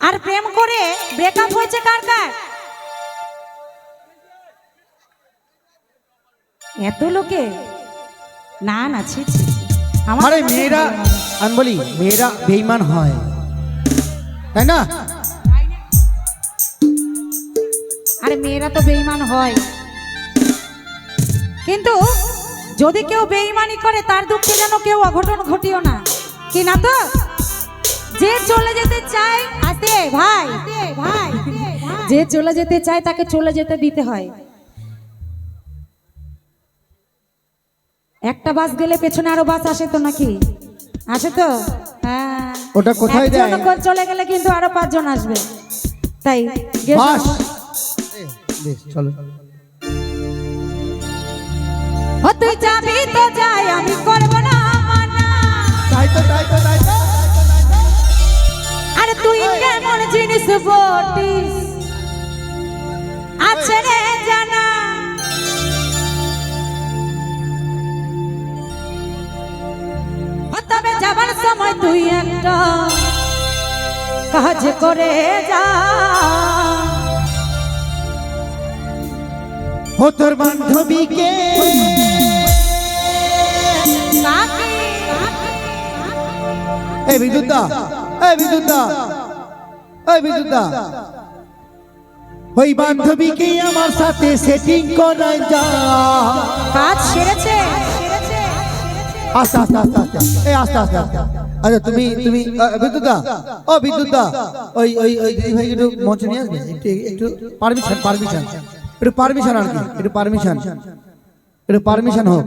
আর প্রেম করে ব্রেকআপ হয়েছে কার কার? এত লোকে না না ছি ছি। আরে মেয়েরা, আমি বলি মেয়েরা বেঈমান হয়, তাই না? আরে মেয়েরা তো বেঈমান হয়, কিন্তু যদি কেউ বেঈমানি করে তার দুঃখে যেন কেউ অঘটন ঘটিও না, কি না? তো যে চলে যেতে চায় আসতে ভাই, যে চলে যেতে চায় তাকে চলে যেতে দিতে হয়। একটা বাস গেলে পেছনে আরো বাস আসে তো, নাকি আসে তো? হ্যাঁ, ওটা কোথায় যায়? একজন চলে গেলে কিন্তু আরো 5 জন আসবে, তাই বাস বেশ চলো। ও তুই যাবি তো যাই, আমি করব না মানা। তাই তো তাই তো তাই তো। আরে তুই কেমন জিনিস বটিস আছে রে জানা। ও তবে যাবার সময় তুই একটা কাজ করে যা। ও তোর বান্ধবীকে এই বিদ্যুৎদা, এই বিদ্যুৎদা, এই বিদ্যুৎদা, ওই বান্ধবীকে আমার সাথে সেটিং করাই যা। কাজ সেরেছে। আস্তে আস্তে আস্তে আস্তে, এই আস্তে আস্তে আস্তে। আচ্ছা তুমি তুমি বিদ্যুৎদা, ও বিদ্যুৎদা, ওই ওই ওই ভাই একটু মঞ্চে নিয়ে আসবে, একটু একটু পারমিশন পারমিশন, একটু পারমিশন আর কি, একটু পারমিশন, একটু পারমিশন হোক।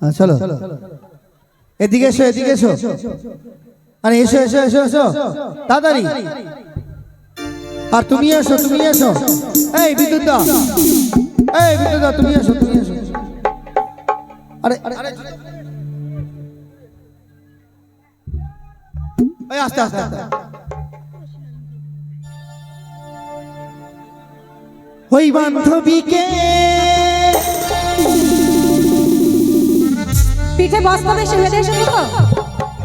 হ্যাঁ চলো এদিকে এসো, এদিকে এসো, আরে এসো এসো এসো এসো তাড়াতাড়ি। আর তুমি এসো, তুমি এসো, এই বিদ্যুৎদা, এই বিদ্যুৎদা তুমি এসো, তুমি এসো। আরে আরে এই আস্তে আস্তে আস্তে। ওই বান্ধবীকে পিঠে বস্তা বেশি বেঁধে এসেছো তো?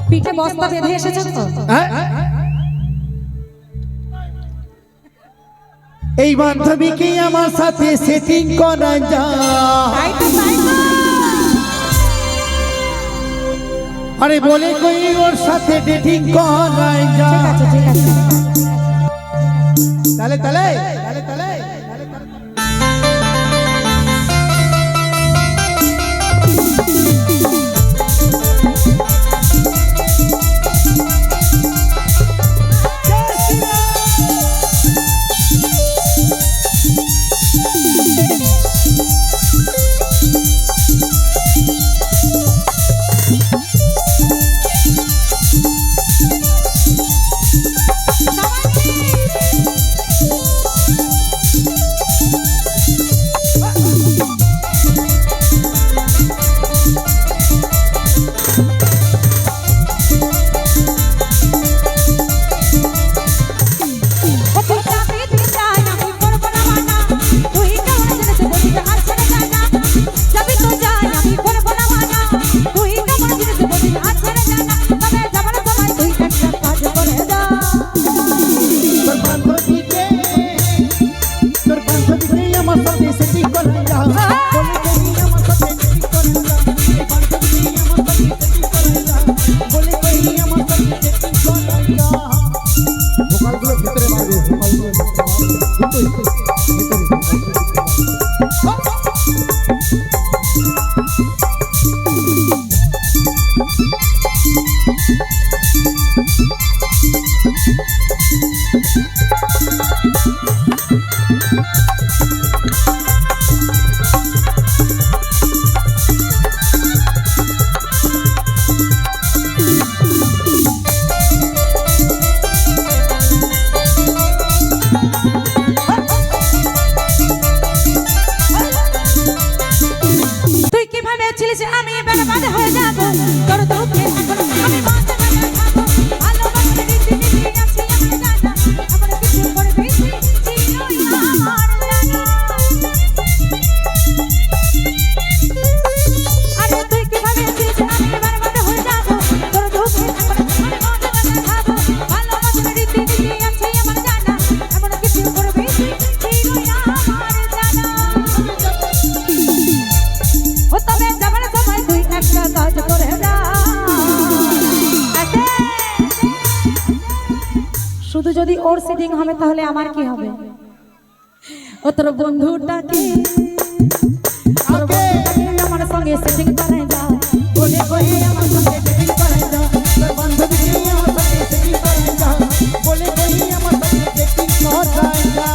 পিঠে বস্তা বেঁধে এসেছো তো? এই বান্ধবীকে আমার সাথে সেটিং করা যায়। আরে বলে কই ওর সাথে ডেটিং করা যায়। ঠিক আছে। তাহলে তাহলে তাহলে তাহলে শুধু যদি ওর সেটিং হবে তাহলে আমার কি হবে? ও তোর বন্ধুটাকে আমার সঙ্গে সেটিং করে যা, বলে বলে আমার সঙ্গে সেটিং করে যা, তোর বান্ধবীকে আমার সঙ্গে সেটিং করে যা, বলে বলে আমার সঙ্গে সেটিং করে যা।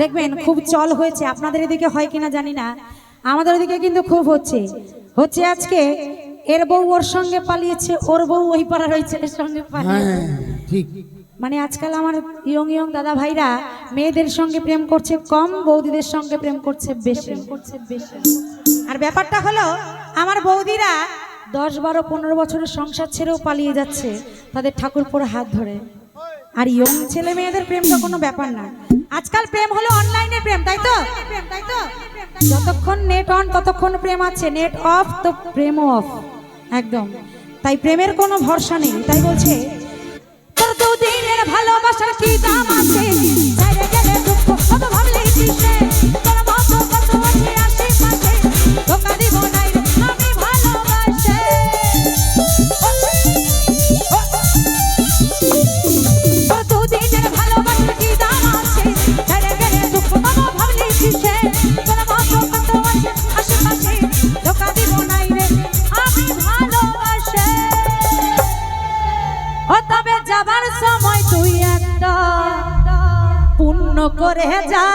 দেখবেন খুব চল হয়েছে, আপনাদের এদিকে হয় কিনা জানি না, আমাদের এদিকে কিন্তু খুব হচ্ছে। আজকে এর বউ ওর সঙ্গে পালিয়েছে, ওর বউ ওই পাড়ার ওই ছেলের সঙ্গে পালিয়েছে। ঠিক, মানে আজকাল আমার ইয়ং দাদা ভাইরা মেয়েদের সঙ্গে প্রেম করছে কম, বৌদিদের সঙ্গে প্রেম করছে বেশি। আর ব্যাপারটা হলো আমার বৌদিরা 10-12-15 বছরের সংসার ছেড়েও পালিয়ে যাচ্ছে তাদের ঠাকুরপোড়া হাত ধরে। আর ইয়ং ছেলে মেয়েদের প্রেমটা কোনো ব্যাপার না। আজকাল প্রেম হলো অনলাইনে প্রেম, তাই তো? যতক্ষণ নেট অন ততক্ষণ প্রেম আছে, নেট অফ তো প্রেমও অফ একদম। তাই প্রেমের কোনো ভরসা নেই। তাই বলছে তোর দুদিনের ভালোবাসার কি দাম আছে, ছেড়ে গেলে দুঃখ কত ভাবলে কিসে, তোর মতো কত আছে আশেপাশে, ধোঁকা দিব নাই রে আমি ভালোবাসে। তোর দুদিনের ভালোবাসার কি দাম আছে, ছেড়ে গেলে দুঃখ কত ভাবলে কিসে, তোর মতো কত আছে আশেপাশে, ধোঁকা দিব নাই রে আমি ভালোবাসে। ও তবে যাবার সময় তুই একটা পুণ্য করে যা,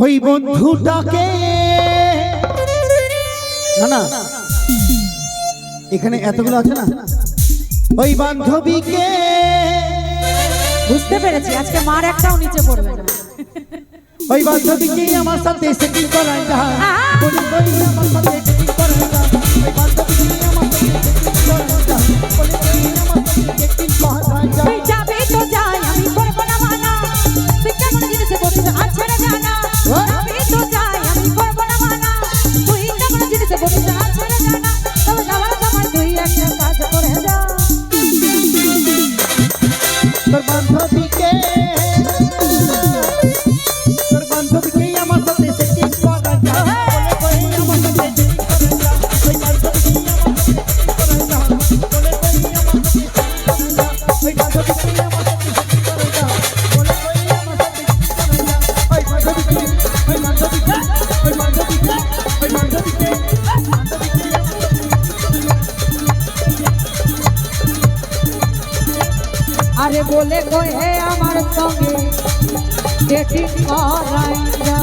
ওই বন্ধুটাকে না না এখানে এতগুলো আছে না, ওই বান্ধবীকে বুঝতে পেরেছি আজকে মার একটাও নিচে পড়বে না। ওই বান্ধবীকে আমার সাথে সেটিং করাই যা, বলি বলি আমার সাথে সেটিং করাই যা, ওই বান্ধবীকে আমার সাথে সেটিং করাই যা, বলি বলি আমার সাথে সেটিং করাই যা। তুই যাবি তো যাই আমি করবো না মানা, তুই কেমন জিনিসে বসে আছে রে জানা, যাবি তো যাই আমি করবো না মানা, তুই কেমন জিনিসে বসে আছে রে জানা, তবে যাবার সময় তুই একটা কাজ করে যা। তোর বান্ধবীকে আমার সাথে সেটিং করাই যা, বলে বলি আমার সাথে সেটিং করাই যা, ওই বান্ধবীকে আমার সাথে সেটিং করাই যা, বলে বলি আমার সাথে সেটিং করাই যা, ওই বান্ধবীকে আমার সাথে সেটিং করাই যা, বলে বলি আমার সাথে সেটিং করাই যা, ওই বান্ধবীকে ওই বান্ধবীকে ওই বান্ধবীকে ওই বান্ধবীকে আরে বলে কয়ে আমার সঙ্গে ডেটিং করাই যা।